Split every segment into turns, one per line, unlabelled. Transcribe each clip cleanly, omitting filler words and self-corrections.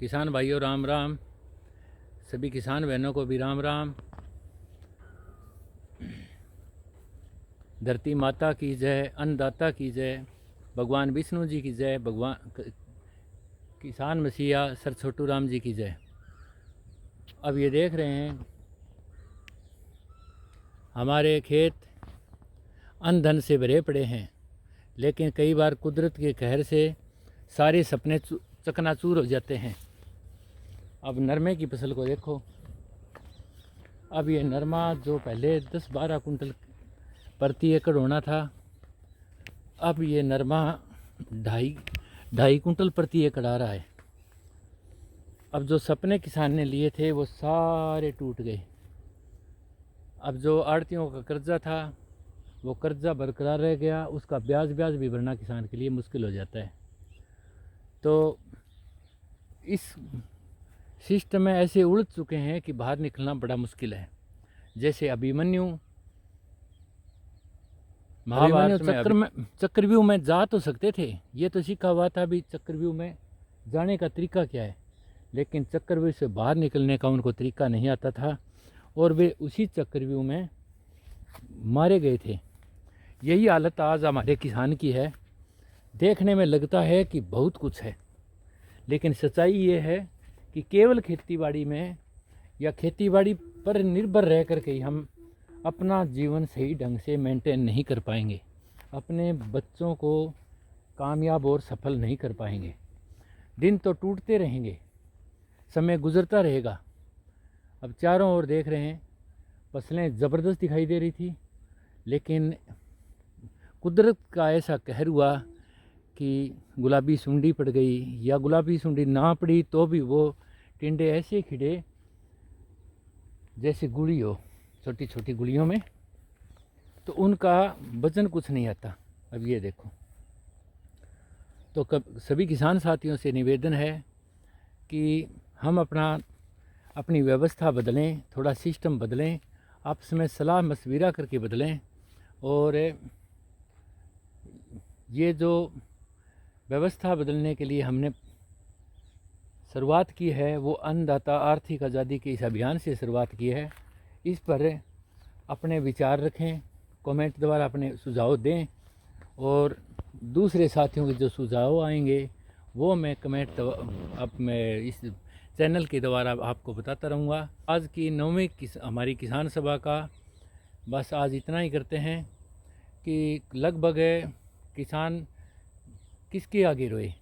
किसान भाइयों राम राम, सभी किसान बहनों को भी राम राम। धरती माता की जय, अन्नदाता की जय, भगवान विष्णु जी की जय, भगवान किसान मसीहा सर छोटू राम जी की जय। अब ये देख रहे हैं हमारे खेत अन्न धन से भरे पड़े हैं, लेकिन कई बार कुदरत के कहर से सारे सपने चकनाचूर हो जाते हैं। अब नरमे की फसल को देखो। अब ये नरमा जो पहले 10-12 कुंटल प्रति एकड़ होना था, अब ये नरमा ढाई कुंटल प्रति एकड़ आ रहा है। अब जो सपने किसान ने लिए थे वो सारे टूट गए। अब जो आड़तियों का कर्जा था वो कर्जा बरकरार रह गया, उसका ब्याज भी भरना किसान के लिए मुश्किल हो जाता है। तो इस सिस्टम में ऐसे उलझ चुके हैं कि बाहर निकलना बड़ा मुश्किल है। जैसे अभिमन्यु महाभारत में चक्रव्यूह में जा तो सकते थे, ये तो सीखा हुआ था भी चक्रव्यूह में जाने का तरीका क्या है, लेकिन चक्रव्यूह से बाहर निकलने का उनको तरीका नहीं आता था और वे उसी चक्रव्यूह में मारे गए थे। यही हालत आज हमारे किसान की है। देखने में लगता है कि बहुत कुछ है, लेकिन सच्चाई ये है कि केवल खेतीबाड़ी में या खेतीबाड़ी पर निर्भर रह कर के हम अपना जीवन सही ढंग से मेंटेन नहीं कर पाएंगे, अपने बच्चों को कामयाब और सफल नहीं कर पाएंगे। दिन तो टूटते रहेंगे, समय गुजरता रहेगा। अब चारों ओर देख रहे हैं फसलें ज़बरदस्त दिखाई दे रही थी, लेकिन कुदरत का ऐसा कहर हुआ कि गुलाबी सुंडी पड़ गई, या गुलाबी सुंडी ना पड़ी तो भी वो टिंडे ऐसे खिड़े जैसे गुड़ी हो, छोटी छोटी गुड़ियों में, तो उनका वजन कुछ नहीं आता। अब ये देखो, तो सभी किसान साथियों से निवेदन है कि हम अपनी व्यवस्था बदलें, थोड़ा सिस्टम बदलें, आपस में सलाह मशविरा करके बदलें। और ये जो व्यवस्था बदलने के लिए हमने शुरुआत की है वो अन्नदाता आर्थिक आज़ादी के इस अभियान से शुरुआत की है। इस पर अपने विचार रखें, कमेंट द्वारा अपने सुझाव दें, और दूसरे साथियों के जो सुझाव आएंगे वो मैं कमेंट अब मैं इस चैनल के द्वारा आपको बताता रहूँगा। आज की 9वीं हमारी किसान सभा का बस आज इतना ही करते हैं कि लगभग किसान किसके आगे रोए।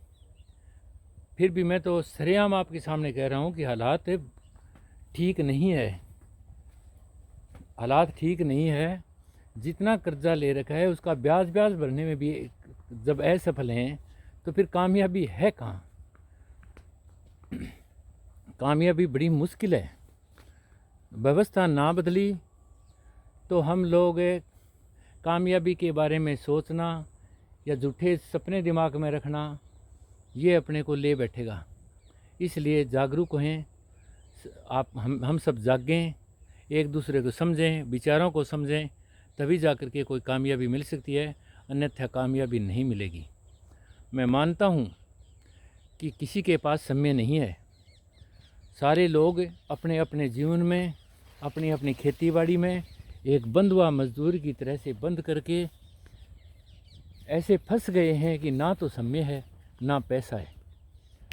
फिर भी मैं तो सरेआम आपके सामने कह रहा हूँ कि हालात ठीक नहीं है, हालात ठीक नहीं है। जितना कर्जा ले रखा है उसका ब्याज भरने में भी जब असफल हैं तो फिर कामयाबी है कहाँ? कामयाबी बड़ी मुश्किल है। व्यवस्था ना बदली तो हम लोग कामयाबी के बारे में सोचना या झूठे सपने दिमाग में रखना, ये अपने को ले बैठेगा। इसलिए जागरूक हैं आप, हम सब जागें, एक दूसरे को समझें, विचारों को समझें, तभी जा कर के कोई कामयाबी मिल सकती है, अन्यथा कामयाबी नहीं मिलेगी। मैं मानता हूँ कि किसी के पास समय नहीं है। सारे लोग अपने अपने जीवन में, अपनी अपनी खेतीबाड़ी में एक बंधुआ मजदूर की तरह से बंद करके ऐसे फंस गए हैं कि ना तो समय है ना पैसा है।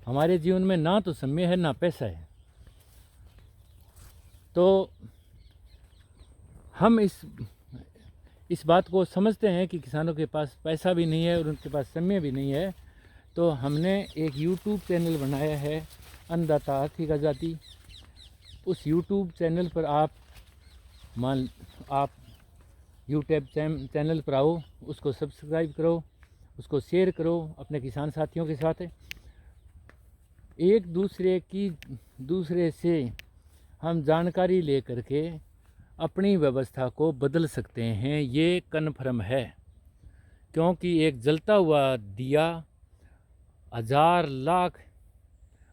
हमारे जीवन में ना तो समय है ना पैसा है। तो हम इस बात को समझते हैं कि किसानों के पास पैसा भी नहीं है और उनके पास समय भी नहीं है। तो हमने एक YouTube चैनल बनाया है, अन्नदाता आर्थिक आज़ादी। उस YouTube चैनल पर आप यूट्यूब चैनल पर आओ, उसको सब्सक्राइब करो, उसको शेयर करो अपने किसान साथियों के साथ। एक दूसरे से हम जानकारी ले करके अपनी व्यवस्था को बदल सकते हैं, ये कन्फर्म है। क्योंकि एक जलता हुआ दिया 1000 लाख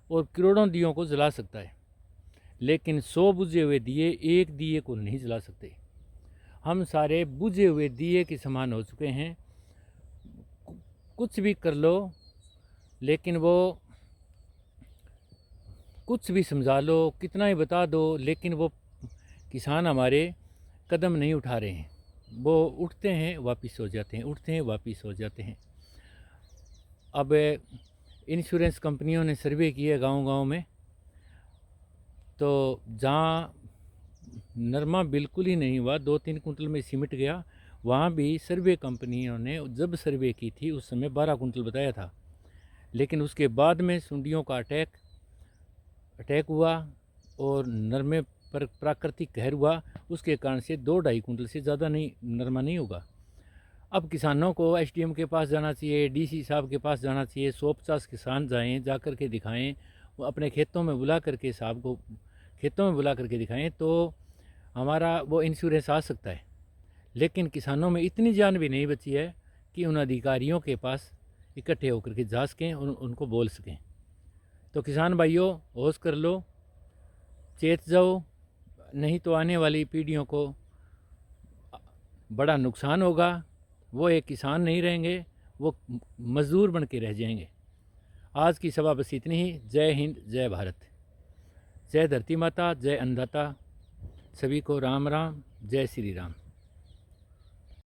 और करोड़ों दियों को जला सकता है, लेकिन 100 बुझे हुए दिए एक दिए को नहीं जला सकते। हम सारे बुझे हुए दिए के समान हो चुके हैं। कुछ भी कर लो, लेकिन वो कुछ भी समझा लो, कितना ही बता दो, लेकिन वो किसान हमारे कदम नहीं उठा रहे हैं। वो उठते हैं वापस हो जाते हैं, उठते हैं वापस हो जाते हैं। अब इंश्योरेंस कंपनियों ने सर्वे किए गांव-गांव में, तो जहाँ नरमा बिल्कुल ही नहीं हुआ, 2-3 कुंटल में सिमट गया, वहाँ भी सर्वे कंपनियों ने जब सर्वे की थी उस समय 12 कुंटल बताया था। लेकिन उसके बाद में सुंडियों का अटैक हुआ और नरमे पर प्राकृतिक कहर हुआ, उसके कारण से 2-2.5 कुंटल से ज़्यादा नहीं नरमा नहीं होगा। अब किसानों को एसडीएम के पास जाना चाहिए, डीसी साहब के पास जाना चाहिए, 150 किसान जाएँ, जा कर के दिखाएँ, वो अपने खेतों में बुला करके साहब को खेतों में बुला करके दिखाएँ, तो हमारा वो इंश्योरेंस आ सकता है। लेकिन किसानों में इतनी जान भी नहीं बची है कि उन अधिकारियों के पास इकट्ठे होकर के जा सकें, उनको बोल सकें। तो किसान भाइयों, होश कर लो, चेत जाओ, नहीं तो आने वाली पीढ़ियों को बड़ा नुकसान होगा। वो एक किसान नहीं रहेंगे, वो मज़दूर बन के रह जाएंगे। आज की सभा बस इतनी ही। जय हिंद, जय भारत, जय धरती माता, जय अन्नदाता। सभी को राम राम, जय श्री राम।